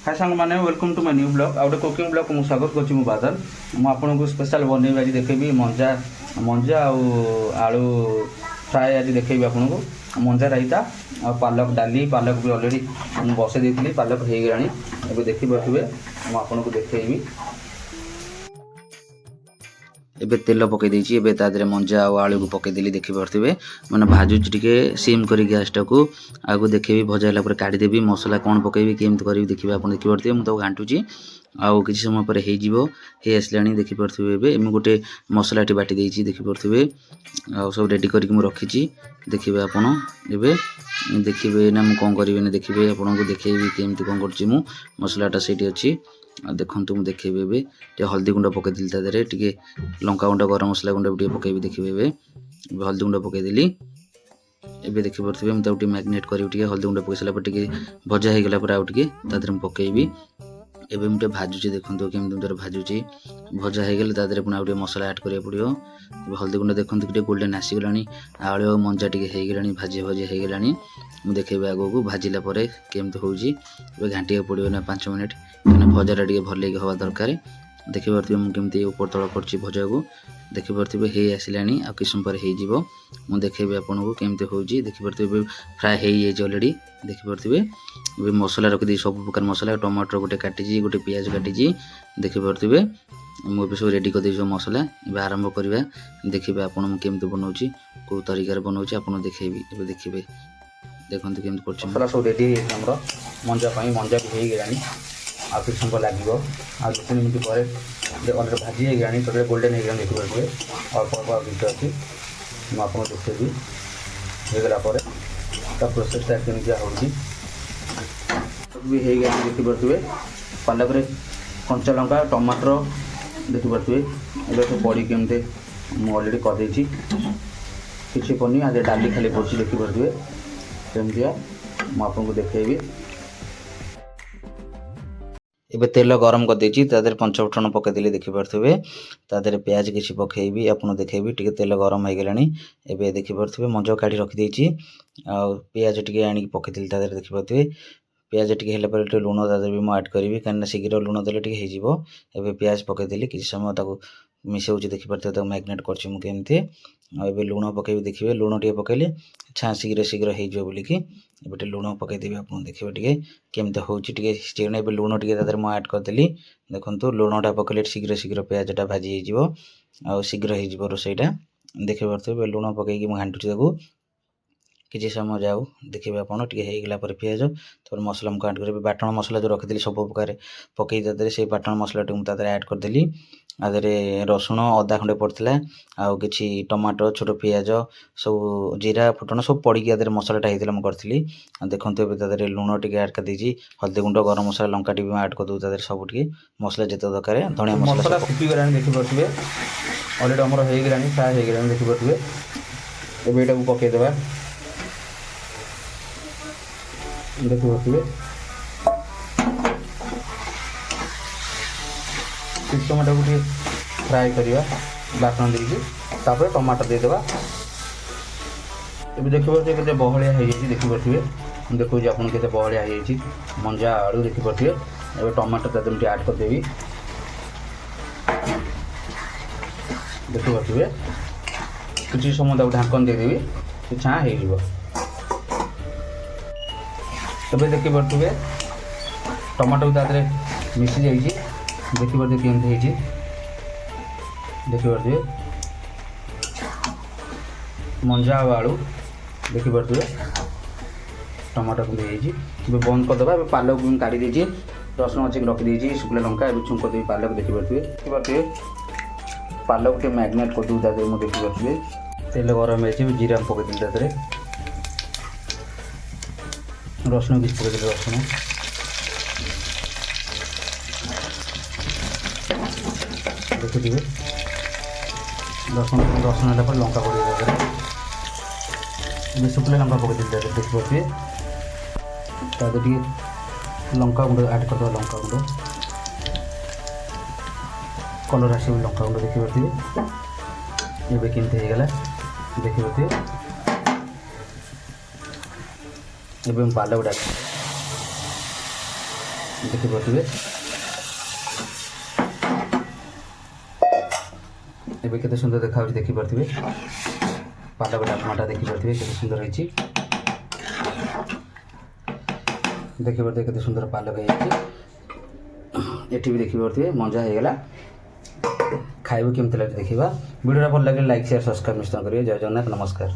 हाय सांग मैंने welcome to my new blog out cooking blog को स्वागत करछि मु बादल मु आपन को स्पेशल बनेबी आज देखेबी मंजा मंजा आलू फ्राए आज देखेबी आपन को मंजा रायता आ पालक डाली पालक भी ऑलरेडी बसे देथिली पालक हे गरानी एबे देखि बथिबे मु आपन को देखेबी एबे तेल पकई देछि एबे तादरे मंजा आ आलू को पकई देली देखि परथिबे माने भाजु टिके सिम करी गैस टाको आगु देखेबी भजाइला पर काढी देबी मसला कोन पकईबी केमत करबी देखिबे आपन देखि परथिबे मु तो घांटुची आ किछि समय पर हे जिवो हे असलानी देखि परथिबे एबे एमु गोटे मसला टी बाटी देछि देखि परथिबे आ सब रेडी करी मु रखिची देखिबे आपन एबे देखिबे ना मु कोन करबे ने देखिबे आपन को देखेबी केमत कोन करछि मु मसलाटा सेठी अछि देखंतु मु देखेबे एबे टे हल्दी गुंडा पकई दिल तादरे टिके लंका गुंडा गरम मसला गुंडा टिके पकईबी देखिबे एबे हल्दी गुंडा पकई देली एबे देखि परथिबे हम ताउटी मैग्नेट करिउ टिके हल्दी गुंडा पकईसला पर टिके भजा हे गेला पर आउ टिके तादरे मु पकईबी एबे मुटे भाजुची देखंतु केमति मुटे भाजुची भजा हे गेले तादरे पुना आउ मसला ऐड करिया पड़ियो एबे हल्दी गुंडा देखंतु टिके गोल्डन आसी गेलानी आळो मंजा टिके हे गेलानी भाजी भाजी हे गेलानी मु देखेबे आगो को भाजिला परे केमति होउची एबे घांटिया पड़ियो ना 5 मिनिट कने भजारा टिके भरले के हवा दरकार देखि परथिबे मु केमति ऊपर तळ करछि भजा को देखि परथिबे हे आसिलानी आ किसम पर हे जिवो मु देखेबे आपन को केमति होउची देखि परथिबे फ्राई हे जे ऑलरेडी देखि परथिबे एबे मसला रख दी सब प्रकार मसला टमाटर गोटे काटिजी गोटे प्याज काटिजी देखि परथिबे मु एबे सब रेडी कर देइछो मसला एबे आरंभ करबा देखिबे आपन मु केमति बनौची को तरीका बनौची आपन देखेबी एबे देखिबे देखंतु केमति करछि मसला सब रेडी हमरो मंजा पई मंजा भी हे गेलानी आ किछ समय लागिवो आ 2 मिनिट पर ऑलरेडी भाजी हे गेलानी तो गोल्डन हे गेलानी देखि परथिबे और पर बिट अछि मु आपन देखेबी हे गेला पर ता प्रोसेस ता केमति होउची भी हे गेलानी देखि परथिबे पालक रे कंचा लंका टमाटर देखि परथिबे एबे तो बड़ी केमते मु ऑलरेडी कर देछि किछि पनी आज डाली खाली पड़छि देखि परथिबे केमतिया मु आपन को देखेबी एबे तेल गरम कर देछि तादर पंचफुटन पके देली देखि परथिबे तादर प्याज किछि पकेबी आपन देखेबी टिके तेल गरम हे गेलानी एबे देखि परथिबे मंजो काढी रखि देछि आ प्याज टिके आनी पके देली तादर देखि परथिबे प्याज टिके हेला पर टिके लूण तादर भी म ऐड करबी कन शीघ्र लूण देले टिके हे जिवो एबे प्याज पके देली किछि समय ताको मिसेउछि देखि परथिबे ताको मैग्नेट करछि मु केमथि आ एबे लूण पकेबी देखिबे लूण टिके पकेले छा शीघ्र हे जिवो बोली कि एबे लूण पके देबी आपन देखिबे टिके केमते होउछि टिके स्टेन एबे लूण टिके तादर म ऐड कर देली देखंतु लूणटा पकेले शीघ्र प्याजटा भाजी हे जिवो आ शीघ्र हे जिवो रोसैटा देखि परथिबे लूण पकेकी म घांटुछि ताको किछि समय जाऊ देखिबे आपन टिके हे गेला पर प्याज तोर मसला म ऐड करबे बाटण मसला जो रख देली सब प्रकार पकई तादरे से बाटण मसला टिक तादर ऐड कर देली आदरे रसुण अदा खंडे पड़थिला आ किछि टमाटर छोटो प्याज सब जीरा फुटण सब पड़ी के आदरे मसलाटा हेतिला म करथिली देखंतु एबे तादरे लूण टिके ऐड कर देछि हल्दी गुंडा गरम मसला लंका टी भी ऐड कर दउ तादरे सब टिके मसला जते दरकार धनिया मसला फुटी गरानी देखि परथिबे ऑलरेडी हमर हे गरानी फ्राई हे गरानी देखि परथिबे एबे एटा को पके देबा देखि परथिबे किछ टमाटर को फ्राई करिया बाटन देकी तापर टमाटर दे देबा एबे देखि परथिबे केते बहलिया हे जेछि देखि परथिबे देखो जे आपन केते बहलिया हे जेछि मंजा आलू देखि परथिबे एबे टमाटर तादम ऐड कर देबी देखि परथिबे किछि समय ताको ढाकन दे देबी छा हे जिवो तबे देखि परथिबे टमाटर तादरे मिसी जाइछि देखि परथिबे केमते हेछि देखि परथिबे मंजा आलू देखि परथिबे टमाटर को देछि एबे बंद कर देबा एबे पालक भी काटी देछि रसुण अछि रखि देछि सुखला लंका एबे छुंक देबी पालक देखि परथिबे पालक के मैग्नेट कर दउ तादरे म देखि परथिबे तेल गरम हेछि जीरा पके दिल तादरे रसुण किछ पके दिल रसुण देखिए रसुण पर लंका पड़े शुक्ला लंका पकड़ देखिए देखिए लंका गुंड ऐड कर लंका गुंड कलर आस लंका गुंड देखिए ये केमती हो गला देखिए एवं पालक डाक ଦେଖିପାରୁଥିବେ। ଏବେ କେତେ ସୁନ୍ଦର ଦେଖାଯାଉଛି ଦେଖିପାରୁଥିବେ। ପାଲକ ଡାଲମାଟା ଦେଖିପାରୁଥିବେ କେତେ ସୁନ୍ଦର ହେଇଛି। ଦେଖିପାରୁଥିବେ କେତେ ସୁନ୍ଦର ପାଲକ ହେଇଯାଇଛି। ଏଠି ବି ଦେଖିପାରୁଥିବେ ମଞ୍ଜା ହେଇଗଲା। ଖାଇବୁ କେମିତି ଲାଗୁଛି ଦେଖିବା। ଭିଡ଼ିଓଟା ଭଲ ଲାଗିଲେ ଲାଇକ୍ ସେୟାର ସବସ୍କ୍ରାଇବ୍ ନିଶ୍ଚୟ କରିବେ। ଜୟ ଜଗନ୍ନାଥ, ନମସ୍କାର।